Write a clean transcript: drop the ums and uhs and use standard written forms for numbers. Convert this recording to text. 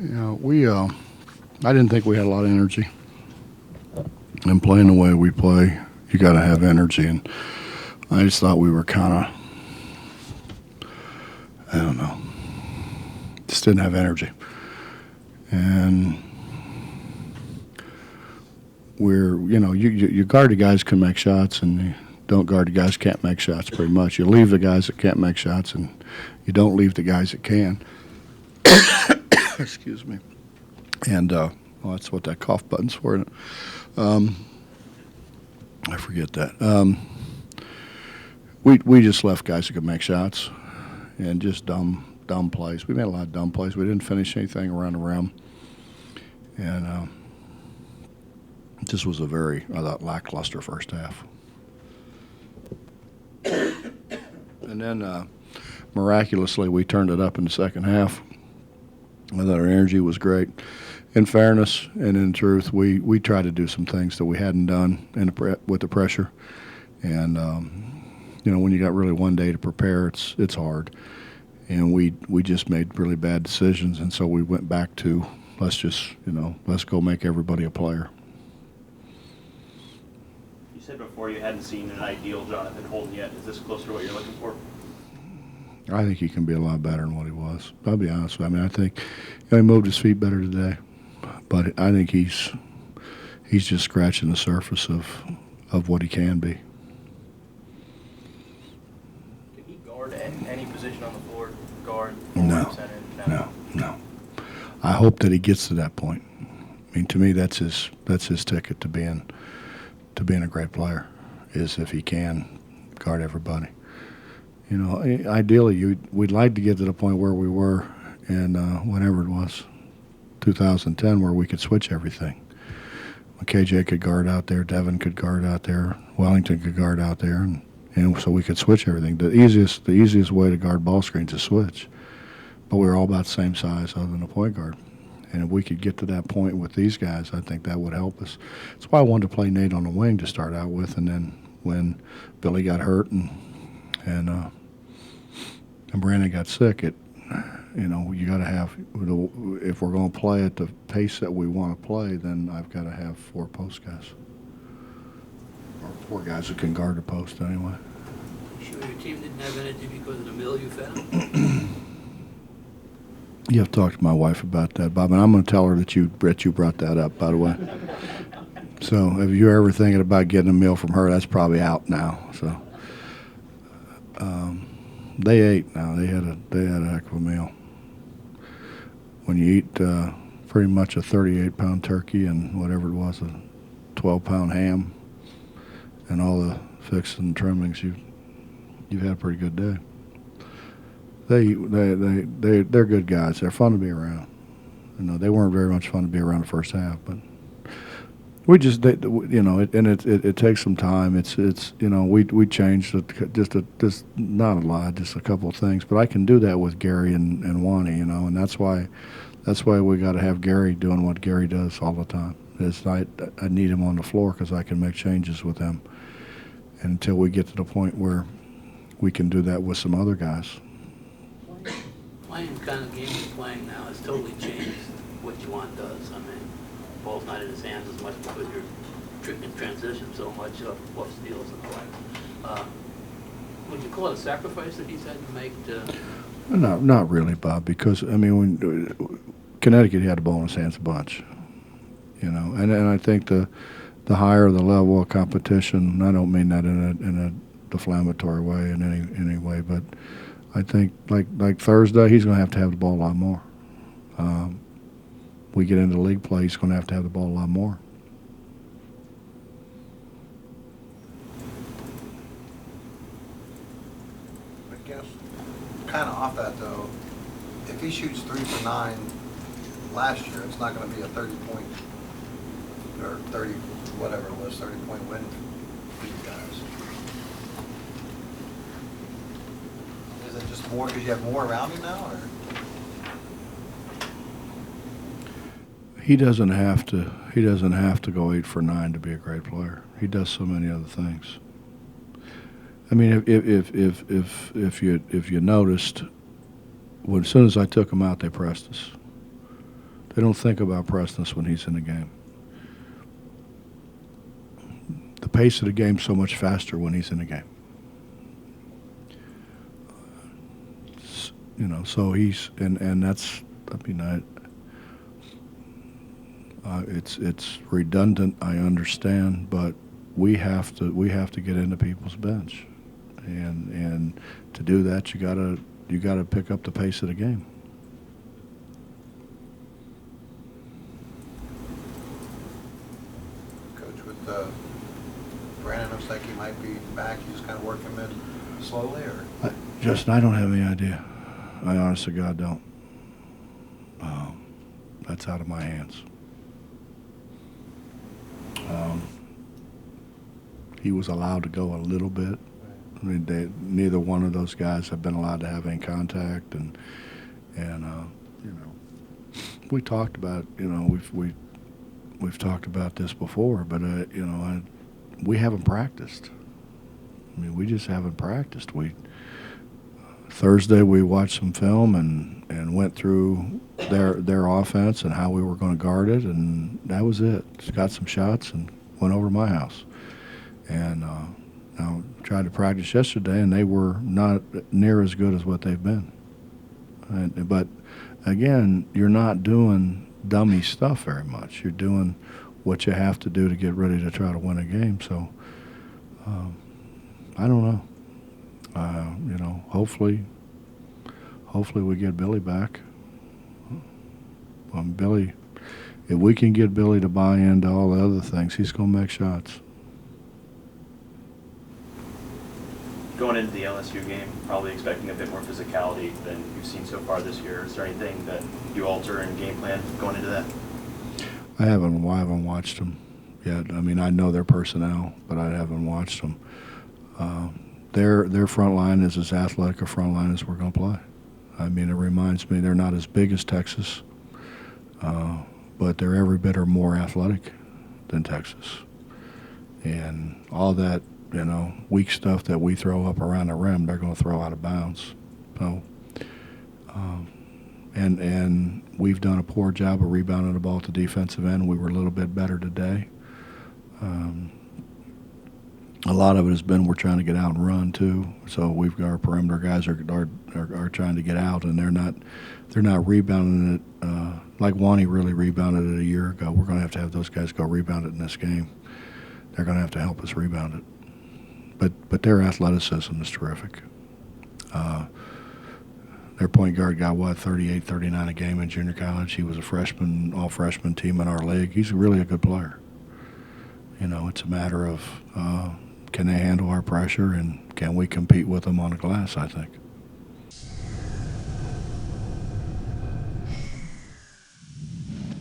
I didn't think we had a lot of energy. And playing the way we play, you got to have energy. And I just thought we were kind of, I don't know, just didn't have energy. And you guard the guys who can make shots, and you don't guard the guys who can't make shots pretty much. You leave the guys that can't make shots, and you don't leave the guys that can. Excuse me. And that's what that cough button's for, isn't it? I forget that. We just left guys who could make shots, and just dumb plays. We made a lot of dumb plays. We didn't finish anything around the rim, and this was a very, I thought, lackluster first half. And then miraculously we turned it up in the second half. I thought our energy was great. In fairness and in truth, we tried to do some things that we hadn't done with the pressure. And when you got really one day to prepare, it's hard. And we just made really bad decisions, and so we went back to let's go make everybody a player. You said before you hadn't seen an ideal Jonathan Holden yet. Is this closer to what you're looking for? I think he can be a lot better than what he was. I'll be honest with you. I mean, I think he moved his feet better today, but I think he's just scratching the surface of what he can be. Can he guard any position on the floor? Guard, No. Center? No. I hope that he gets to that point. I mean, to me, that's his ticket to being a great player, is if he can guard everybody. Ideally, we'd like to get to the point where we were in whenever it was, 2010, where we could switch everything. KJ could guard out there, Devin could guard out there, Wellington could guard out there, and so we could switch everything. The easiest way to guard ball screens is switch. But we were all about the same size other than a point guard. And if we could get to that point with these guys, I think that would help us. That's why I wanted to play Nate on the wing to start out with, and then when Billy got hurt and Brandon got sick, you got to have, if we're going to play at the pace that we want to play, then I've got to have 4 post guys. Or 4 guys who can guard the post anyway. Sure your team didn't have energy because of the meal you fed them? You have to talk to my wife about that, Bob, and I'm going to tell her that you brought that up, by the way. So if you're ever thinking about getting a meal from her, that's probably out now. So they ate now. They had a heck of a meal. When you eat pretty much a 38-pound turkey and whatever it was, a 12-pound ham, and all the fixings and trimmings, you've had a pretty good day. They're good guys. They're fun to be around. They weren't very much fun to be around the first half, but we just it takes some time. We changed just not a lot, just a couple of things, but I can do that with Gary and Wani, and that's why we got to have Gary doing what Gary does all the time. I need him on the floor because I can make changes with him, and until we get to the point where we can do that with some other guys. Playing the kind of game you're playing now has totally changed what Juwan does. I mean, ball's not in his hands as much because you're tricking transition so much off steals and the like. Would you call it a sacrifice that he's had to make to? Not really, Bob, because, when Connecticut had the ball in his hands a bunch, and I think the higher the level of competition, I don't mean that in a deflammatory way in any way, but I think like Thursday, he's going to have the ball a lot more. We get into league play, he's going to have the ball a lot more. I guess, kind of off that though, if he shoots 3 for 9 last year, it's not going to be a 30-point or 30, whatever it was, 30-point win for you guys. Is it just more because you have more around him now, or? He doesn't have to go 8 for 9 to be a great player. He does so many other things. I mean, if you noticed, as soon as I took him out, they pressed us. They don't think about Preston's when he's in the game. The pace of the game's so much faster when he's in the game. You know, so he's and that's, I mean, it's redundant, I understand, but we have to get into people's bench, and to do that you gotta pick up the pace of the game. Coach, with Brandon, looks like he might be back. You just kind of work him in slowly, or? Justin, I don't have any idea. I honest to God don't. That's out of my hands. He was allowed to go a little bit. I mean, neither one of those guys have been allowed to have any contact, and you know, we talked about, you know, we've talked about this before, but you know, we haven't practiced. I mean, we just haven't practiced. Thursday we watched some film and went through their offense and how we were going to guard it, and that was it. Just got some shots and went over to my house. And now tried to practice yesterday, and they were not near as good as what they've been. But again, you're not doing dummy stuff very much. You're doing what you have to do to get ready to try to win a game. So I don't know. You know, hopefully we get Billy back. Billy, if we can get Billy to buy into all the other things, he's going to make shots. Going into the LSU game, probably expecting a bit more physicality than you've seen so far this year. Is there anything that you alter in game plan going into that? I haven't watched them yet. I mean, I know their personnel, but I haven't watched them. Their front line is as athletic a front line as we're going to play. I mean, it reminds me, they're not as big as Texas, but they're every bit or more athletic than Texas. And all that, you know, weak stuff that we throw up around the rim, they're going to throw out of bounds. So, and we've done a poor job of rebounding the ball at the defensive end. We were a little bit better today. A lot of it has been we're trying to get out and run too. So we've got our perimeter guys are trying to get out, and they're not rebounding it like Wani really rebounded it a year ago. We're going to have those guys go rebound it in this game. They're going to have to help us rebound it. But their athleticism is terrific. Their point guard got, 38, 39 a game in junior college. He was a freshman, all-freshman team in our league. He's really a good player. You know, it's a matter of can they handle our pressure, and can we compete with them on the glass, I think.